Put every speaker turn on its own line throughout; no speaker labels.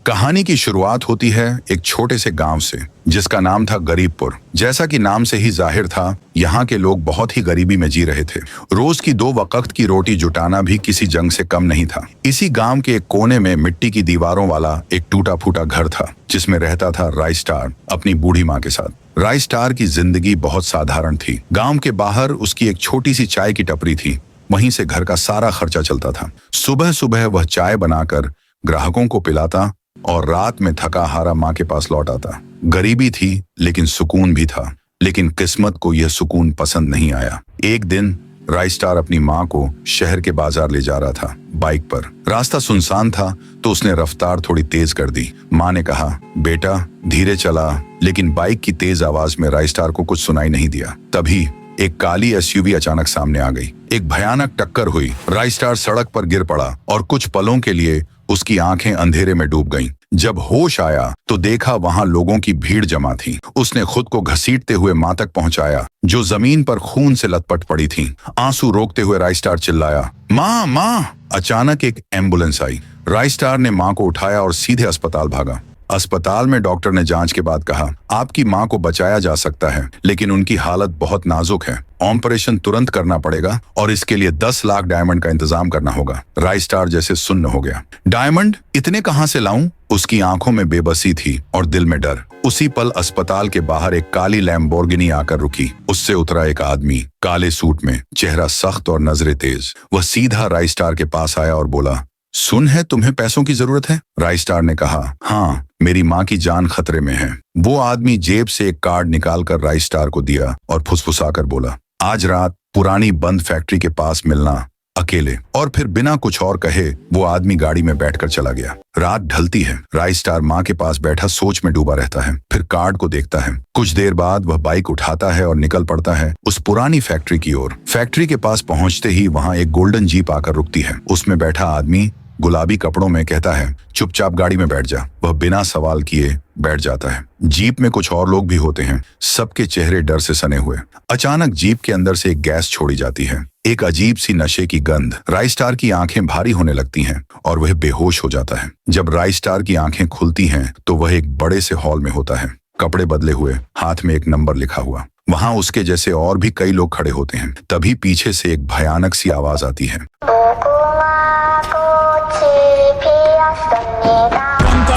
कहानी की शुरुआत होती है एक छोटे से गांव से जिसका नाम था गरीबपुर। जैसा कि नाम से ही जाहिर था, यहाँ के लोग बहुत ही गरीबी में जी रहे थे। रोज की 2 वक्त की रोटी जुटाना भी किसी जंग से कम नहीं था। इसी गांव के एक कोने में मिट्टी की दीवारों वाला एक टूटा फूटा घर था जिसमें रहता था राइस्टार अपनी बूढ़ी माँ के साथ। राइस्टार की जिंदगी बहुत साधारण थी। गाँव के बाहर उसकी एक छोटी सी चाय की टपरी थी, वहीं से घर का सारा खर्चा चलता था। सुबह सुबह वह चाय बनाकर ग्राहकों को पिलाता और रात में थका हारा माँ के पास लौट आता। गरीबी थी लेकिन सुकून भी था। लेकिन किस्मत को यह सुकून पसंद नहीं आया। एक दिन राइस्टार अपनी माँ को शहर के बाजार ले जा रहा था बाइक पर। रास्ता सुनसान था तो उसने रफ्तार थोड़ी तेज कर दी। माँ ने कहा, बेटा धीरे चला। लेकिन बाइक की तेज आवाज में राइस्टार को कुछ सुनाई नहीं दिया। तभी एक काली एसयूवी अचानक सामने आ गई। एक भयानक टक्कर हुई। राइस्टार सड़क पर गिर पड़ा और कुछ पलों के लिए उसकी आंखें अंधेरे में डूब गईं। जब होश आया तो देखा वहां लोगों की भीड़ जमा थी। उसने खुद को घसीटते हुए माँ तक पहुंचाया जो जमीन पर खून से लथपथ पड़ी थी। आंसू रोकते हुए राइस्टार चिल्लाया, माँ माँ। अचानक एक एम्बुलेंस आई। राइस्टार ने माँ को उठाया और सीधे अस्पताल भागा। अस्पताल में डॉक्टर ने जांच के बाद कहा, आपकी माँ को बचाया जा सकता है लेकिन उनकी हालत बहुत नाजुक है। ऑपरेशन तुरंत करना पड़ेगा और इसके लिए 10 लाख डायमंड का इंतजाम करना होगा। राइस्टार जैसे सुन्न हो गया। डायमंड इतने कहां से लाऊं? उसकी आंखों में बेबसी थी और दिल में डर। उसी पल अस्पताल के बाहर एक काली लैम्बोर्गिनी आकर रुकी। उससे उतरा एक आदमी काले सूट में, चेहरा सख्त और नजरें तेज। वह सीधा राइस्टार के पास आया और बोला, सुन है तुम्हें पैसों की जरूरत है? राइस्टार ने कहा, हाँ, मेरी माँ की जान खतरे में है। वो आदमी जेब से एक कार्ड निकालकर राइस्टार को दिया और फुसफुसाकर बोला, आज रात पुरानी बंद फैक्ट्री के पास मिलना अकेले। और फिर बिना कुछ और कहे वो आदमी गाड़ी में बैठकर चला गया। रात ढलती है। राइस्टार माँ के पास बैठा सोच में डूबा रहता है। फिर कार्ड को देखता है। कुछ देर बाद वह बाइक उठाता है और निकल पड़ता है उस पुरानी फैक्ट्री की ओर। फैक्ट्री के पास पहुंचते ही वहां एक गोल्डन जीप आकर रुकती है। उसमें बैठा आदमी गुलाबी कपड़ों में कहता है, चुपचाप गाड़ी में बैठ जा। वह बिना सवाल किए बैठ जाता है। जीप में कुछ और लोग भी होते हैं, सबके चेहरे डर से सने हुए। अचानक जीप के अंदर से एक गैस छोड़ी जाती है, एक अजीब सी नशे की गंध। राइस्टार की आंखें भारी होने लगती हैं और वह बेहोश हो जाता है। जब राइस्टार की आंखें खुलती हैं तो वह एक बड़े से हॉल में होता है, कपड़े बदले हुए, हाथ में एक नंबर लिखा हुआ। वहां उसके जैसे और भी कई लोग खड़े होते हैं। तभी पीछे से एक भयानक सी आवाज आती है।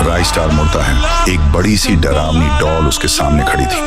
राइस्टार मुड़ता है। एक बड़ी सी डरावनी डॉल उसके सामने खड़ी थी।